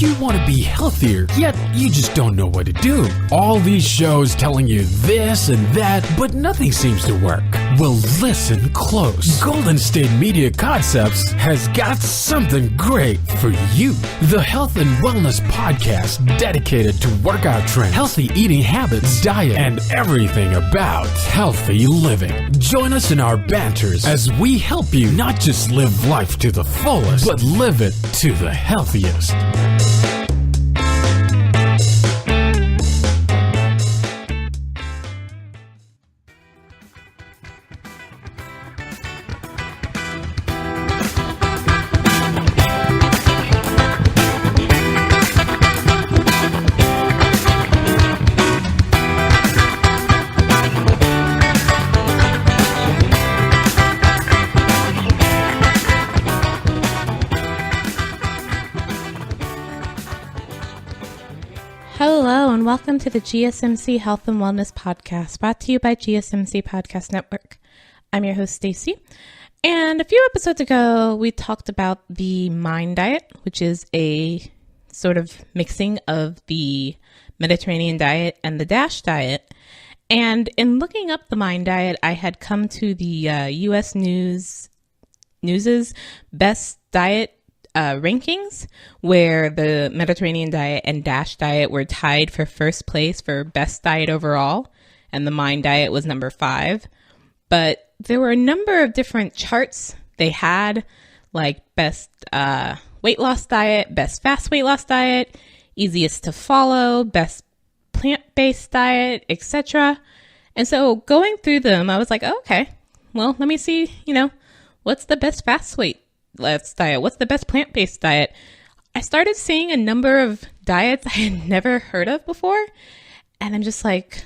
If you want to be healthier, yet you just don't know what to do. All these shows telling you this and that, but nothing seems to work. Well, listen close. Golden State Media Concepts has got something great for you. The Health and Wellness Podcast dedicated to workout trends, healthy eating habits, diet, and everything about healthy living. Join us in our banters as we help you not just live life to the fullest, but live it to the healthiest. Hello and welcome to the GSMC Health and Wellness Podcast, brought to you by GSMC Podcast Network. I'm your host, Staci, and a few episodes ago, we talked about the MIND diet, which is a sort of mixing of the Mediterranean diet and the DASH diet. And in looking up the MIND diet, I had come to the U.S. News's best diet rankings, where the Mediterranean diet and DASH diet were tied for first place for best diet overall, and the MIND diet was number 5. But there were a number of different charts they had, like best weight loss diet, best fast weight loss diet, easiest to follow, best plant-based diet, etc. And so going through them, I was like, oh, okay, well, let me see, what's the best fast weight loss diet? What's the best plant-based diet? I started seeing a number of diets I had never heard of before. And I'm just like,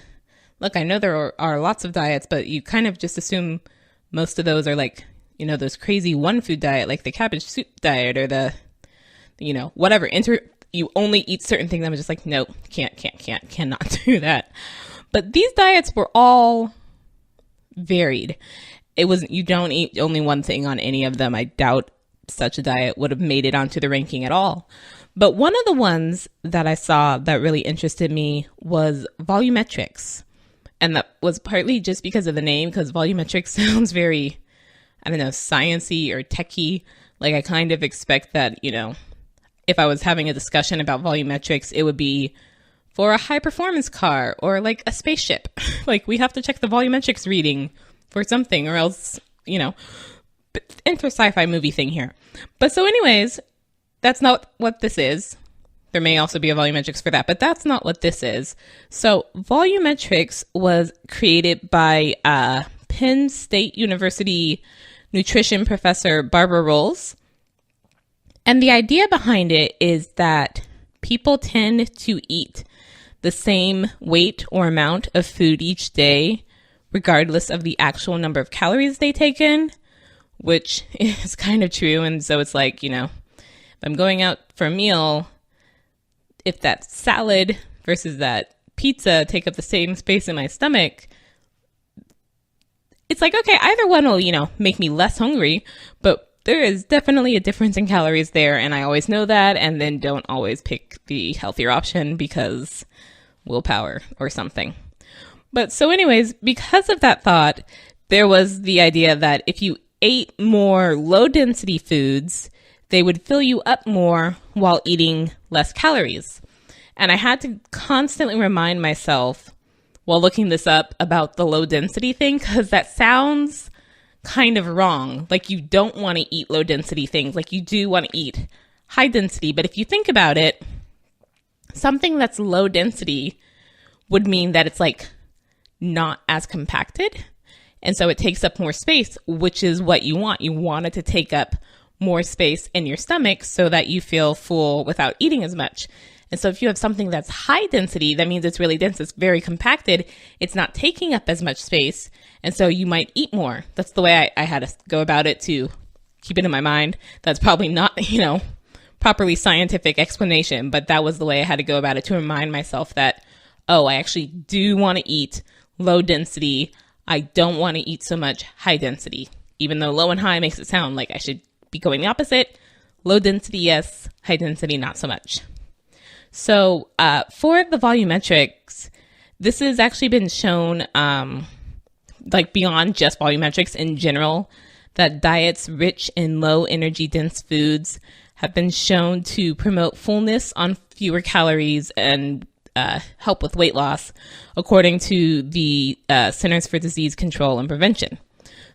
look, I know there are lots of diets, but you kind of just assume most of those are like, those crazy one food diet, like the cabbage soup diet or the, whatever. You only eat certain things. I'm just like, no, cannot do that. But these diets were all varied. You don't eat only one thing on any of them. I doubt such a diet would have made it onto the ranking at all. But one of the ones that I saw that really interested me was Volumetrics. And that was partly just because of the name, because Volumetrics sounds very, sciencey or techie. Like I kind of expect that, if I was having a discussion about volumetrics, it would be for a high performance car or like a spaceship. Like we have to check the volumetrics reading for something, or else, enter sci-fi movie thing here. But so anyways, that's not what this is. There may also be a volumetrics for that, but that's not what this is. So volumetrics was created by Penn State University nutrition professor Barbara Rolls. And the idea behind it is that people tend to eat the same weight or amount of food each day, regardless of the actual number of calories they take in, which is kind of true. And so it's like, if I'm going out for a meal, if that salad versus that pizza take up the same space in my stomach, it's like, okay, either one will, make me less hungry, but there is definitely a difference in calories there. And I always know that, and then don't always pick the healthier option because willpower or something. But so anyways, because of that thought, there was the idea that if you ate more low density foods, they would fill you up more while eating less calories. And I had to constantly remind myself while looking this up about the low density thing, because that sounds kind of wrong. Like you don't want to eat low density things. Like you do want to eat high density. But if you think about it, something that's low density would mean that it's like not as compacted. And so it takes up more space, which is what you want. You want it to take up more space in your stomach so that you feel full without eating as much. And so if you have something that's high density, that means it's really dense. It's very compacted. It's not taking up as much space. And so you might eat more. That's the way I had to go about it to keep it in my mind. That's probably not, properly scientific explanation, but that was the way I had to go about it to remind myself that, oh, I actually do want to eat low density. I don't want to eat so much high density, even though low and high makes it sound like I should be going the opposite. Low density, yes. High density, not so much. So for the volumetrics, this has actually been shown, like beyond just volumetrics in general, that diets rich in low energy dense foods have been shown to promote fullness on fewer calories and help with weight loss, according to the Centers for Disease Control and Prevention.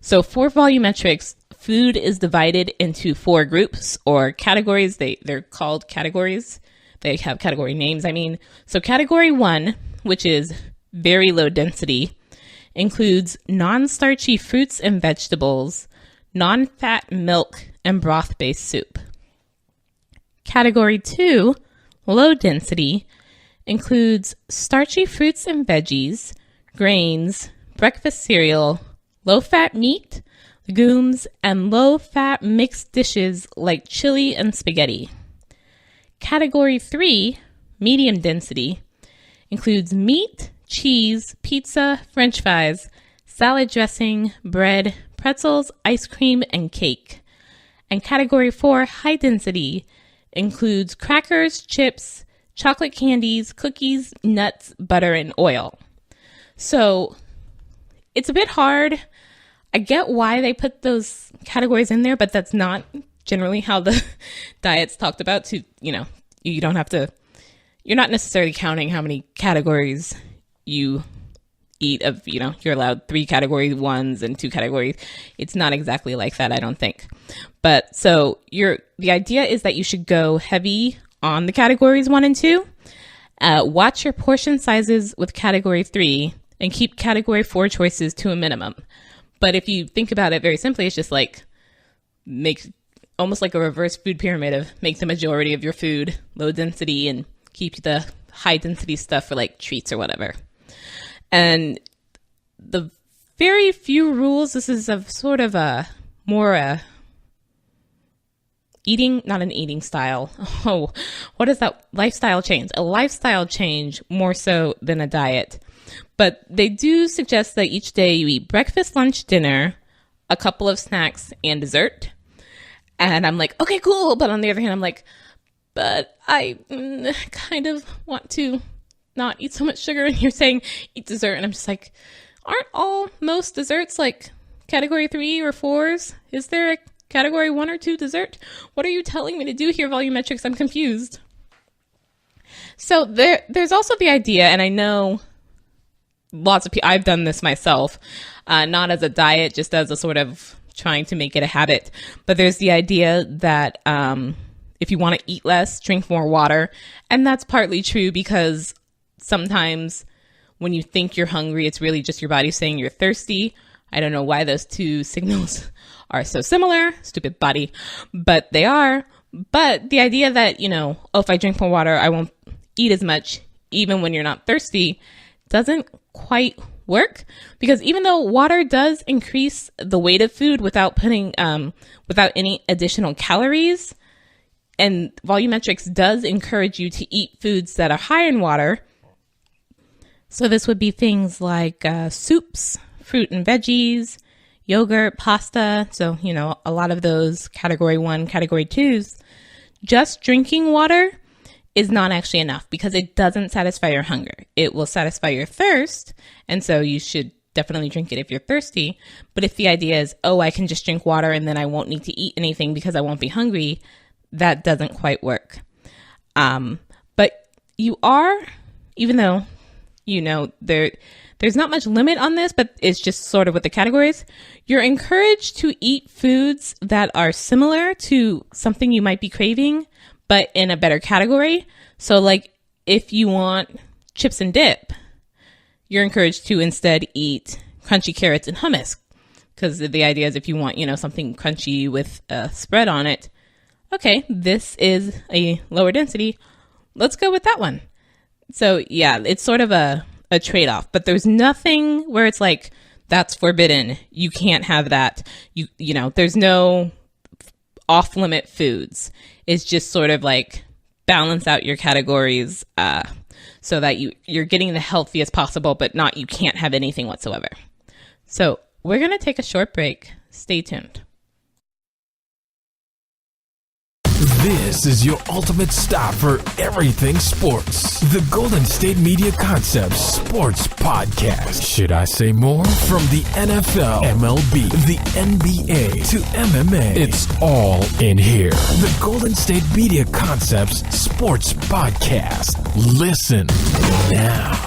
So for volumetrics, food is divided into 4 groups or categories. They're called categories. They have category names, I mean. So category 1, which is very low density, includes non-starchy fruits and vegetables, non-fat milk, and broth-based soup. Category 2, low density, includes starchy fruits and veggies, grains, breakfast cereal, low-fat meat, legumes, and low-fat mixed dishes like chili and spaghetti. Category 3, medium density, includes meat, cheese, pizza, french fries, salad dressing, bread, pretzels, ice cream, and cake. And category 4, high density, includes crackers, chips, chocolate candies, cookies, nuts, butter, and oil. So it's a bit hard. I get why they put those categories in there, but that's not generally how the diet's talked about. To, you don't have to, you're not necessarily counting how many categories you eat of, you're allowed 3 category 1s and 2 categories. It's not exactly like that, I don't think. But so the idea is that you should go heavy on the categories 1 and 2. Watch your portion sizes with category 3 and keep category 4 choices to a minimum. But if you think about it very simply, it's just like make almost like a reverse food pyramid of make the majority of your food low density and keep the high density stuff for like treats or whatever. And the very few rules, this is a sort of eating, not an eating style. Oh, what is that? Lifestyle change. A lifestyle change more so than a diet. But they do suggest that each day you eat breakfast, lunch, dinner, a couple of snacks, and dessert. And I'm like, okay, cool. But on the other hand, I'm like, but I kind of want to not eat so much sugar. And you're saying eat dessert. And I'm just like, aren't most desserts like category 3 or 4s? Is there a category 1 or 2 dessert? What are you telling me to do here, Volumetrics? I'm confused. So there's also the idea, and I know lots of people, I've done this myself, not as a diet, just as a sort of trying to make it a habit. But there's the idea that if you want to eat less, drink more water. And that's partly true because sometimes when you think you're hungry, it's really just your body saying you're thirsty. I don't know why those 2 signals are so similar, stupid body, but they are. But the idea that, if I drink more water, I won't eat as much, even when you're not thirsty, doesn't quite work. Because even though water does increase the weight of food without any additional calories, and volumetrics does encourage you to eat foods that are high in water. So this would be things like soups, fruit and veggies, yogurt, pasta. So, a lot of those category 1, category 2s. Just drinking water is not actually enough because it doesn't satisfy your hunger. It will satisfy your thirst. And so you should definitely drink it if you're thirsty. But if the idea is, I can just drink water and then I won't need to eat anything because I won't be hungry, that doesn't quite work. But you are, even though, there's not much limit on this, but it's just sort of with the categories. You're encouraged to eat foods that are similar to something you might be craving, but in a better category. So like if you want chips and dip, you're encouraged to instead eat crunchy carrots and hummus. Because the idea is if you want, something crunchy with a spread on it, okay, this is a lower density. Let's go with that one. So yeah, it's sort of a trade-off, but there's nothing where it's like, that's forbidden. You can't have that. There's no off-limit foods. It's just sort of like balance out your categories so that you're getting the healthiest possible, but you can't have anything whatsoever. So we're going to take a short break. Stay tuned. This is your ultimate stop for everything sports. The Golden State Media Concepts Sports Podcast. Should I say more? From the NFL, MLB, the NBA to MMA, it's all in here. The Golden State Media Concepts Sports Podcast. Listen now.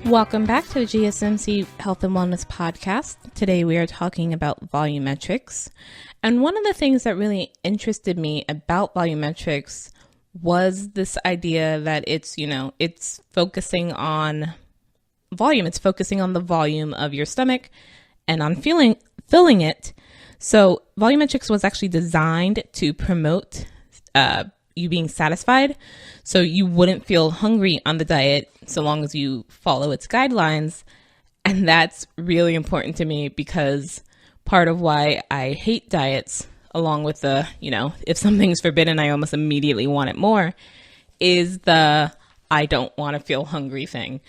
Welcome back to the GSMC Health and Wellness Podcast. Today we are talking about volumetrics. And one of the things that really interested me about volumetrics was this idea that it's focusing on volume. It's focusing on the volume of your stomach and on filling it. So volumetrics was actually designed to promote you being satisfied, so you wouldn't feel hungry on the diet so long as you follow its guidelines. And that's really important to me because part of why I hate diets, along with the, if something's forbidden, I almost immediately want it more, is the I don't want to feel hungry thing.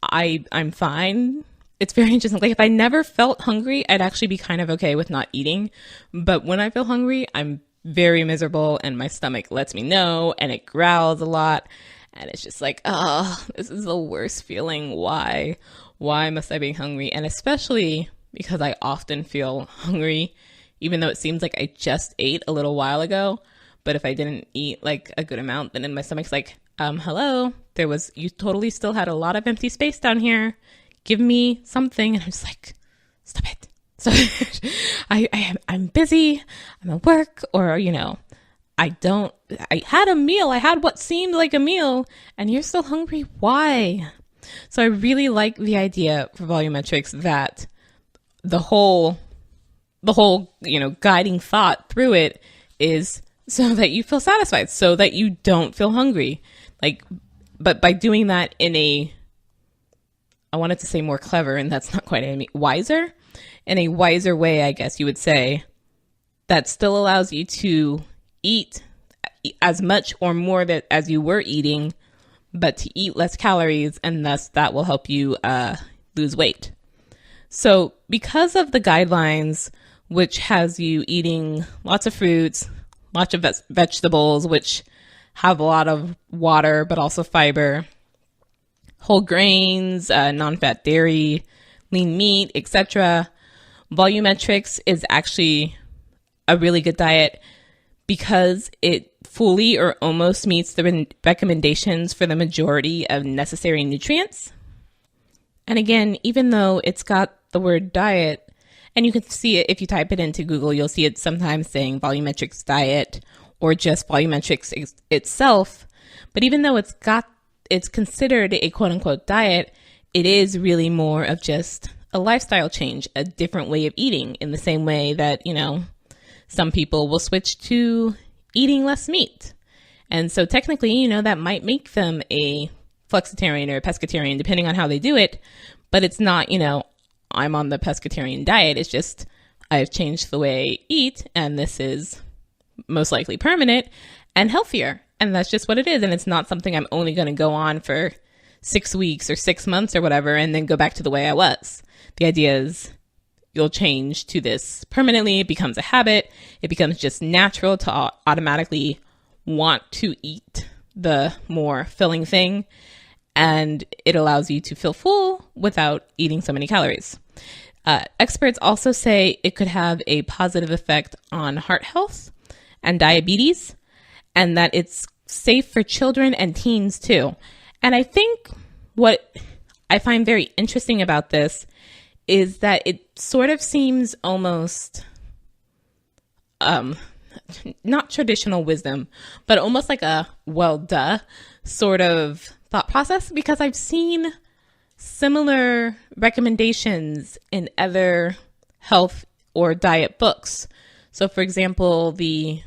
I'm fine. It's very interesting. Like if I never felt hungry, I'd actually be kind of okay with not eating. But when I feel hungry, I'm very miserable and my stomach lets me know and it growls a lot. And it's just like, oh, this is the worst feeling. Why must I be hungry? And especially because I often feel hungry, even though it seems like I just ate a little while ago. But if I didn't eat like a good amount, then my stomach's like, hello, you totally still had a lot of empty space down here. Give me something. And I'm just like, stop it. So I'm busy, I'm at work, or, I had a meal. I had what seemed like a meal and you're still hungry. Why? So I really like the idea for volumetrics that the whole, guiding thought through it is so that you feel satisfied, so that you don't feel hungry. But by doing that I wanted to say more clever, and that's not quite wiser. In a wiser way, I guess you would say, that still allows you to eat as much or more as you were eating, but to eat less calories, and thus that will help you lose weight. So because of the guidelines, which has you eating lots of fruits, lots of vegetables, which have a lot of water, but also fiber, whole grains, non-fat dairy, lean meat, etc., volumetrics is actually a really good diet because it fully or almost meets the recommendations for the majority of necessary nutrients. And again, even though it's got the word diet, and you can see it if you type it into Google, you'll see it sometimes saying volumetrics diet or just volumetrics itself. But even though it's considered a quote unquote diet, it is really more of just a lifestyle change, a different way of eating, in the same way that, some people will switch to eating less meat. And so technically, that might make them a flexitarian or a pescatarian, depending on how they do it. But it's not, I'm on the pescatarian diet. It's just, I've changed the way I eat, and this is most likely permanent and healthier. And that's just what it is. And it's not something I'm only going to go on for 6 weeks or 6 months or whatever, and then go back to the way I was. The idea is you'll change to this permanently. It becomes a habit. It becomes just natural to automatically want to eat the more filling thing. And it allows you to feel full without eating so many calories. Experts also say it could have a positive effect on heart health and diabetes, and that it's safe for children and teens too. And I think what I find very interesting about this is that it sort of seems almost, not traditional wisdom, but almost like a well, duh sort of thought process, because I've seen similar recommendations in other health or diet books. So for example, the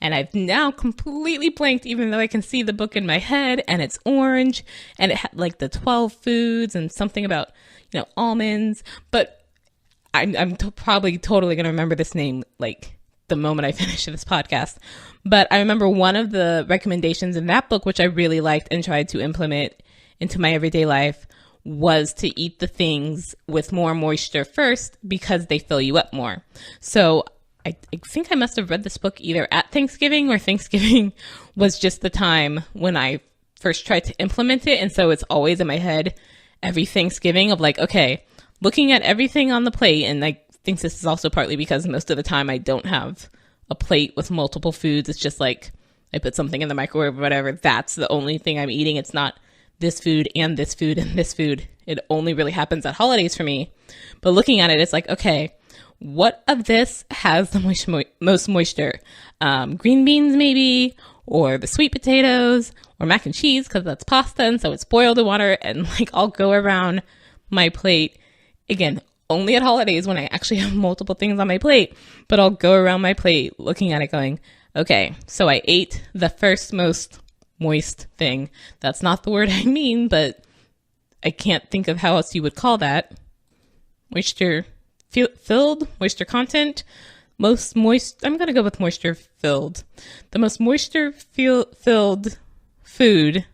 And I've now completely blanked, even though I can see the book in my head, and it's orange, and it had like the 12 foods and something about, almonds. But I'm probably totally going to remember this name like the moment I finish this podcast. But I remember one of the recommendations in that book, which I really liked and tried to implement into my everyday life, was to eat the things with more moisture first because they fill you up more. So I think I must have read this book either at Thanksgiving, or Thanksgiving was just the time when I first tried to implement it. And so it's always in my head every Thanksgiving of like, okay, looking at everything on the plate. And I think this is also partly because most of the time I don't have a plate with multiple foods. It's just like I put something in the microwave or whatever. That's the only thing I'm eating. It's not this food and this food and this food. It only really happens at holidays for me. But looking at it, it's like, okay, what of this has the most moisture? Green beans maybe, or the sweet potatoes, or mac and cheese, because that's pasta, and so it's boiled in water. And like I'll go around my plate, again, only at holidays when I actually have multiple things on my plate, but I'll go around my plate looking at it going, okay, so I ate the first most moist thing. That's not the word I mean, but I can't think of how else you would call that. Moisture filled, moisture content, most moist. I'm going to go with moisture filled. The most moisture filled food.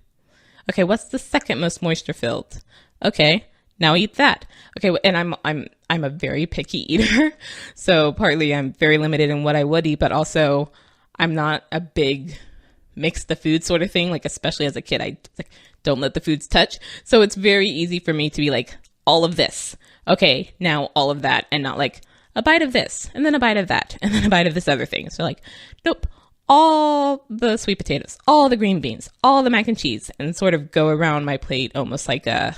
Okay, what's the second most moisture filled? Okay, now eat that. Okay, and I'm a very picky eater, so partly I'm very limited in what I would eat, but also I'm not a big mix the food sort of thing. Like especially as a kid, I like don't let the foods touch. So it's very easy for me to be like all of this. Okay, now all of that, and not like a bite of this and then a bite of that and then a bite of this other thing. So like, nope, all the sweet potatoes, all the green beans, all the mac and cheese, and sort of go around my plate almost like a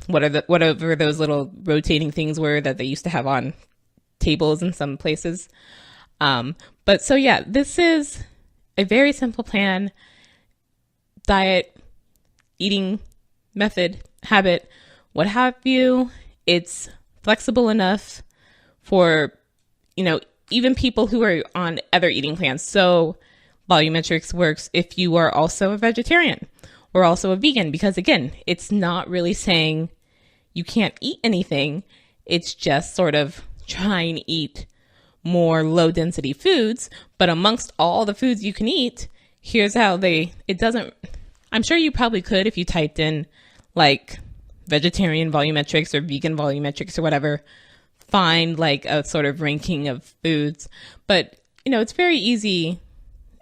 whatever those little rotating things were that they used to have on tables in some places. But so yeah, this is a very simple plan, diet, eating method, habit, what have you. It's flexible enough for, even people who are on other eating plans. So Volumetrics works if you are also a vegetarian or also a vegan, because again, it's not really saying you can't eat anything. It's just sort of try and eat more low density foods, but amongst all the foods you can eat, here's how I'm sure you probably could if you typed in like vegetarian volumetrics or vegan volumetrics or whatever, find like a sort of ranking of foods. But, it's very easy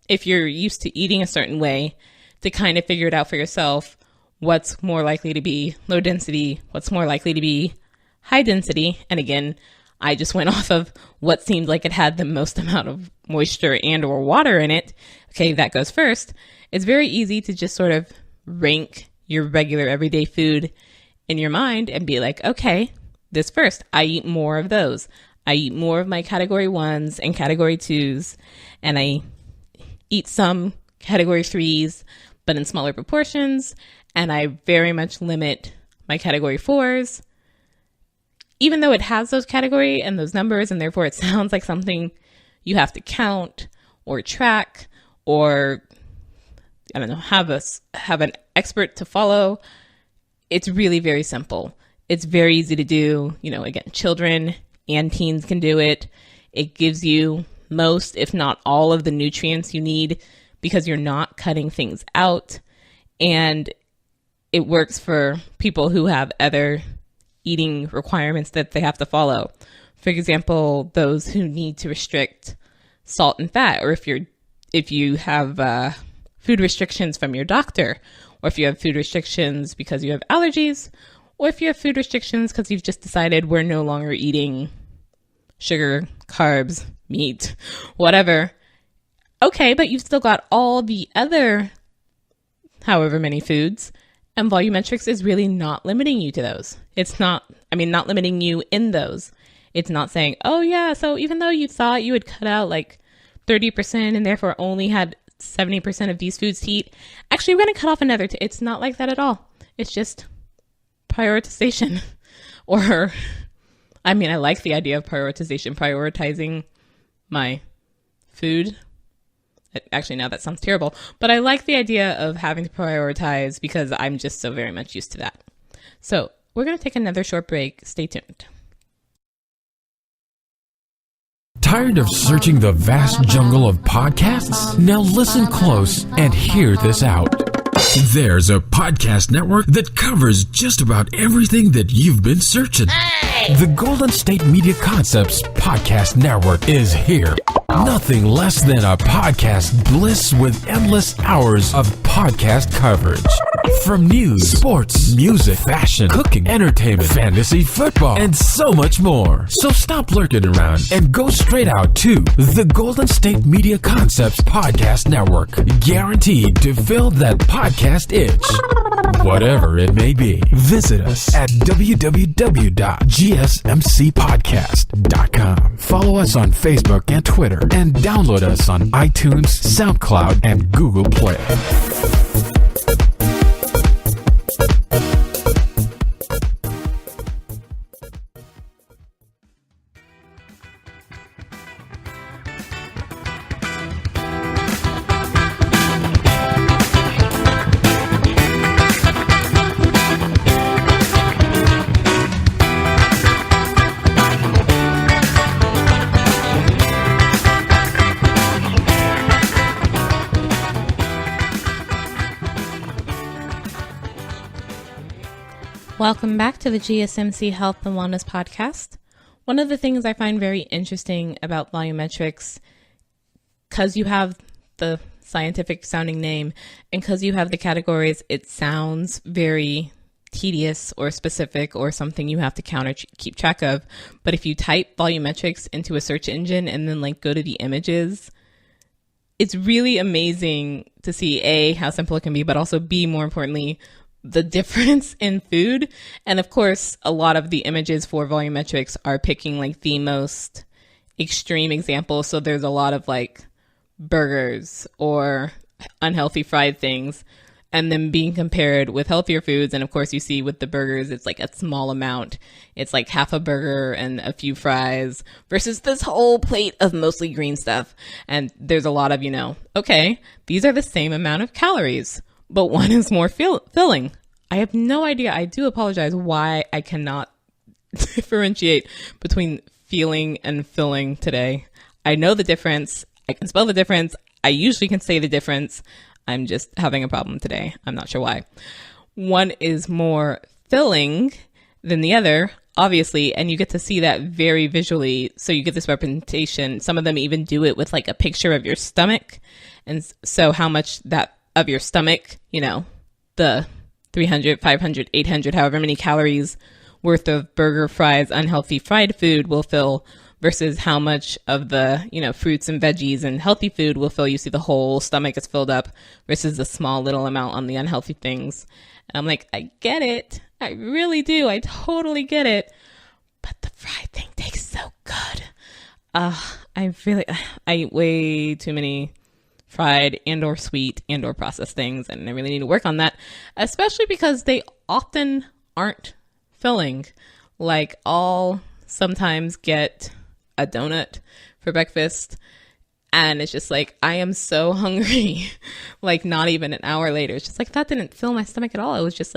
if you're used to eating a certain way to kind of figure it out for yourself. What's more likely to be low density? What's more likely to be high density? And again, I just went off of what seemed like it had the most amount of moisture and or water in it. Okay, that goes first. It's very easy to just sort of rank your regular everyday food in your mind and be like, okay, this first, I eat more of those. I eat more of my category 1s and category 2s, and I eat some category 3s, but in smaller proportions, and I very much limit my category 4s. Even though it has those category and those numbers, and therefore it sounds like something you have to count or track or, I don't know, have an expert to follow, it's really very simple. It's very easy to do. Again, children and teens can do it. It gives you most, if not all, of the nutrients you need because you're not cutting things out. And it works for people who have other eating requirements that they have to follow. For example, those who need to restrict salt and fat, or if you have food restrictions from your doctor, or if you have food restrictions because you have allergies, or if you have food restrictions because you've just decided we're no longer eating sugar, carbs, meat, whatever. Okay, but you've still got all the other however many foods, and Volumetrics is really not limiting you to those. It's not limiting you in those. It's not saying, oh yeah, so even though you thought you would cut out like 30% and therefore only had 70% of these foods to eat, actually we're going to cut off another. It's not like that at all. It's just prioritization. Or, I like the idea of prioritization, prioritizing my food Actually, now that sounds terrible, but I like the idea of having to prioritize because I'm just so very much used to that. So we're going to take another short break. Stay tuned. Tired of searching the vast jungle of podcasts? Now listen close and hear this out. There's a podcast network that covers just about everything that you've been searching. The Golden State Media Concepts Podcast Network is here. Nothing less than a podcast bliss with endless hours of podcast coverage. From news, sports, music, fashion, cooking, entertainment, fantasy, football, and so much more. So stop lurking around and go straight out to the Golden State Media Concepts Podcast Network. Guaranteed to fill that podcast itch. Whatever it may be. Visit us at www.gsmcpodcast.com. Follow us on Facebook and Twitter, and download us on iTunes, SoundCloud, and Google Play. Welcome back to the GSMC Health and Wellness Podcast. One of the things I find very interesting about volumetrics, because you have the scientific sounding name and because you have the categories, it sounds very tedious or specific or something you have to keep track of. But if you type volumetrics into a search engine and then go to the images, it's really amazing to see A, how simple it can be, but also B, more importantly, the difference in food. And of course, a lot of the images for volumetrics are picking the most extreme examples. So there's a lot of burgers or unhealthy fried things, and then being compared with healthier foods. And of course, you see with the burgers, it's a small amount. It's half a burger and a few fries versus this whole plate of mostly green stuff. And there's a lot of, okay, these are the same amount of calories, but one is more filling. I have no idea. I do apologize why I cannot differentiate between feeling and filling today. I know the difference. I can spell the difference. I usually can say the difference. I'm just having a problem today. I'm not sure why. One is more filling than the other, obviously, and you get to see that very visually. So you get this representation. Some of them even do it with a picture of your stomach. And so how much that of your stomach, the 300, 500, 800, however many calories worth of burger, fries, unhealthy fried food will fill versus how much of the, fruits and veggies and healthy food will fill. You see the whole stomach is filled up versus the small little amount on the unhealthy things. And I'm I get it. I really do. I totally get it. But the fried thing tastes so good. I eat way too many fried and or sweet and or processed things, and I really need to work on that, especially because they often aren't filling. I'll sometimes get a donut for breakfast and it's just I am so hungry. Not even an hour later, it's just that didn't fill my stomach at all. It was just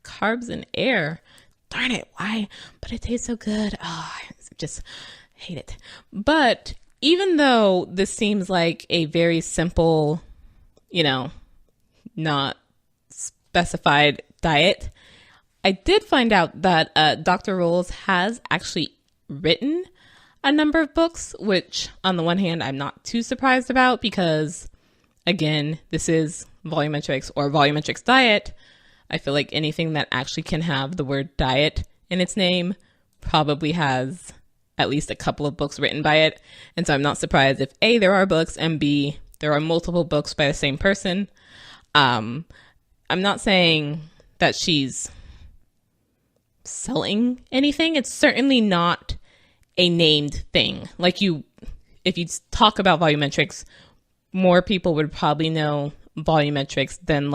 carbs and air. Darn it, why? But it tastes so good. Oh, I just hate it. But even though this seems like a very simple, not specified diet, I did find out that Dr. Rolls has actually written a number of books, which on the one hand, I'm not too surprised about because, again, this is volumetrics or volumetrics diet. I feel like anything that actually can have the word diet in its name probably has at least a couple of books written by it. And so I'm not surprised if A, there are books, and B, there are multiple books by the same person. I'm not saying that she's selling anything. It's certainly not a named thing. If you talk about volumetrics, more people would probably know volumetrics than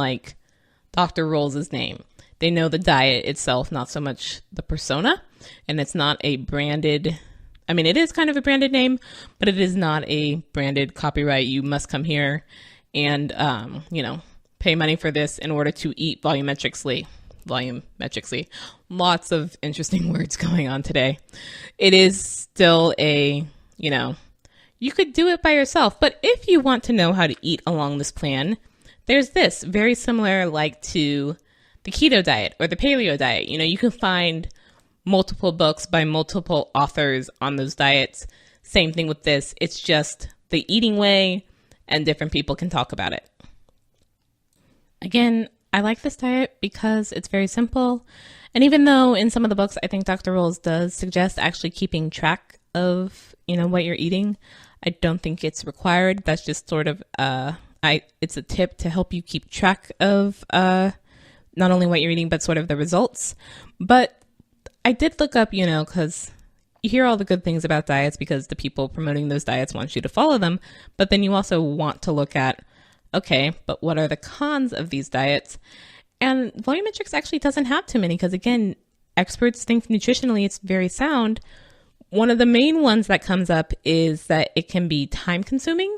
Dr. Rolls' name. They know the diet itself, not so much the persona. And it's not a branded I mean, it is kind of a branded name, but it is not a branded copyright. You must come here and, pay money for this in order to eat volumetrically. Volumetrically. Lots of interesting words going on today. It is still you could do it by yourself, but if you want to know how to eat along this plan, there's this very similar like to the keto diet or the paleo diet. You can find multiple books by multiple authors on those diets. Same thing with this. It's just the eating way and different people can talk about it. Again, I like this diet because it's very simple. And even though in some of the books, I think Dr. Rolls does suggest actually keeping track of, what you're eating, I don't think it's required. That's just sort of, it's a tip to help you keep track of not only what you're eating, but sort of the results. But I did look up, because you hear all the good things about diets because the people promoting those diets want you to follow them. But then you also want to look at, okay, but what are the cons of these diets? And Volumetrics actually doesn't have too many because, again, experts think nutritionally it's very sound. One of the main ones that comes up is that it can be time consuming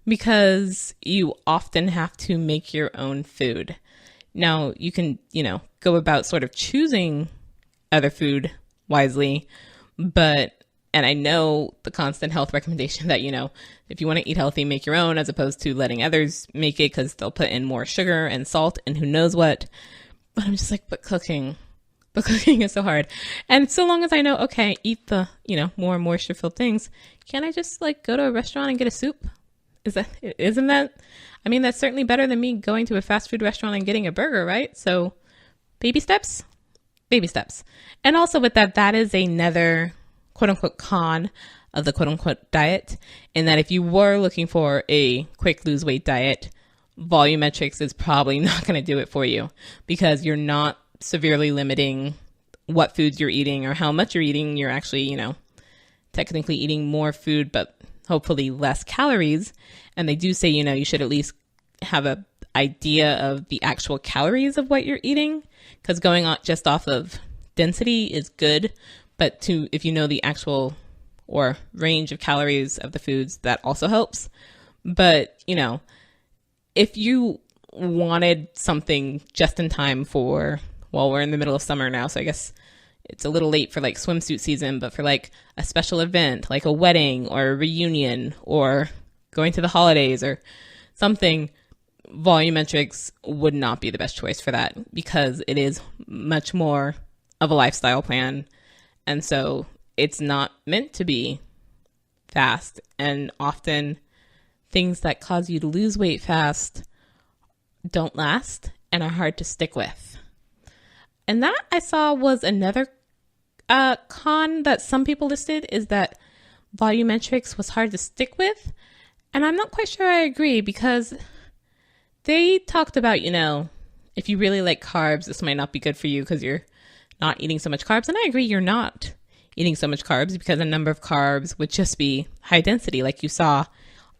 because you often have to make your own food. Now, you can, go about sort of choosing other food wisely, and I know the constant health recommendation that, if you want to eat healthy, make your own as opposed to letting others make it because they'll put in more sugar and salt and who knows what. But I'm just like, but cooking is so hard. And so long as I know, okay, eat the, more moisture filled things, can't I just go to a restaurant and get a soup? Isn't that, that's certainly better than me going to a fast food restaurant and getting a burger, right? So baby steps. And also with that is another quote unquote con of the quote unquote diet, in that if you were looking for a quick lose weight diet, Volumetrics is probably not going to do it for you because you're not severely limiting what foods you're eating or how much you're eating. You're actually, technically eating more food, but hopefully less calories. And they do say, you should at least have an idea of the actual calories of what you're eating, because going on just off of density is good, but if you know the actual or range of calories of the foods, that also helps. But, if you wanted something just in time for, we're in the middle of summer now, so I guess it's a little late for swimsuit season, but for a special event, like a wedding or a reunion or going to the holidays or something, Volumetrics would not be the best choice for that because it is much more of a lifestyle plan. And so it's not meant to be fast. And often things that cause you to lose weight fast don't last and are hard to stick with. And that I saw was another con that some people listed, is that Volumetrics was hard to stick with. And I'm not quite sure I agree because they talked about, if you really like carbs, this might not be good for you because you're not eating so much carbs. And I agree, you're not eating so much carbs because a number of carbs would just be high density, like you saw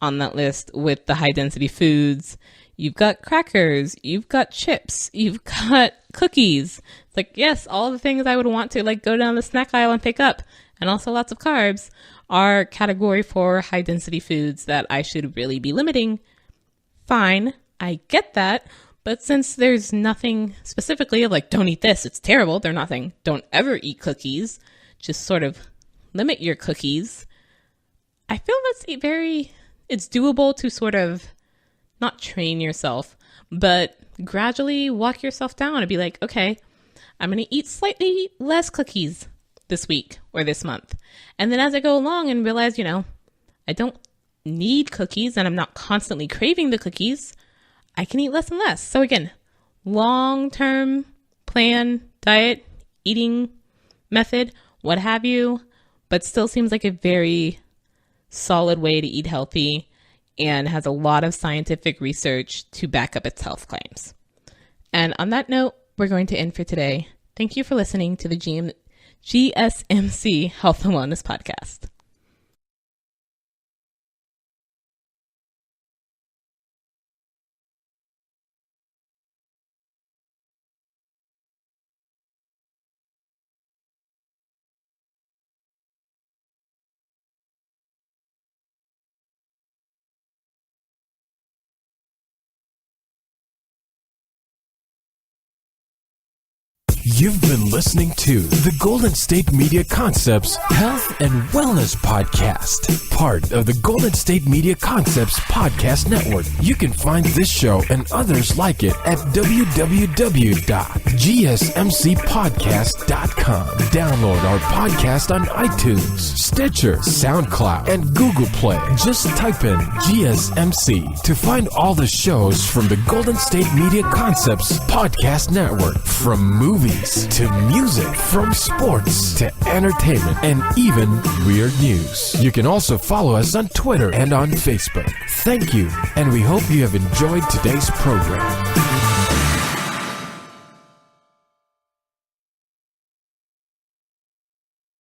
on that list with the high density foods. You've got crackers, you've got chips, you've got cookies. It's yes, all the things I would want to go down the snack aisle and pick up, and also lots of carbs, are category 4 high density foods that I should really be limiting. Fine, I get that. But since there's nothing specifically of don't eat this, it's terrible, they're nothing, don't ever eat cookies, just sort of limit your cookies, I feel it's doable to sort of not train yourself, but gradually walk yourself down and be okay, I'm going to eat slightly less cookies this week or this month. And then as I go along and realize, I don't need cookies and I'm not constantly craving the cookies, I can eat less and less. So again, long-term plan, diet, eating method, what have you, but still seems like a very solid way to eat healthy and has a lot of scientific research to back up its health claims. And on that note, we're going to end for today. Thank you for listening to the GSMC Health and Wellness Podcast. You've been listening to the Golden State Media Concepts Health and Wellness Podcast, part of the Golden State Media Concepts Podcast Network. You can find this show and others like it at www.gsmcpodcast.com. Download our podcast on iTunes, Stitcher, SoundCloud, and Google Play. Just type in GSMC to find all the shows from the Golden State Media Concepts Podcast Network, from movies to music, from sports to entertainment, and even weird news. You can also follow us on Twitter and on Facebook. Thank you, and we hope you have enjoyed today's program.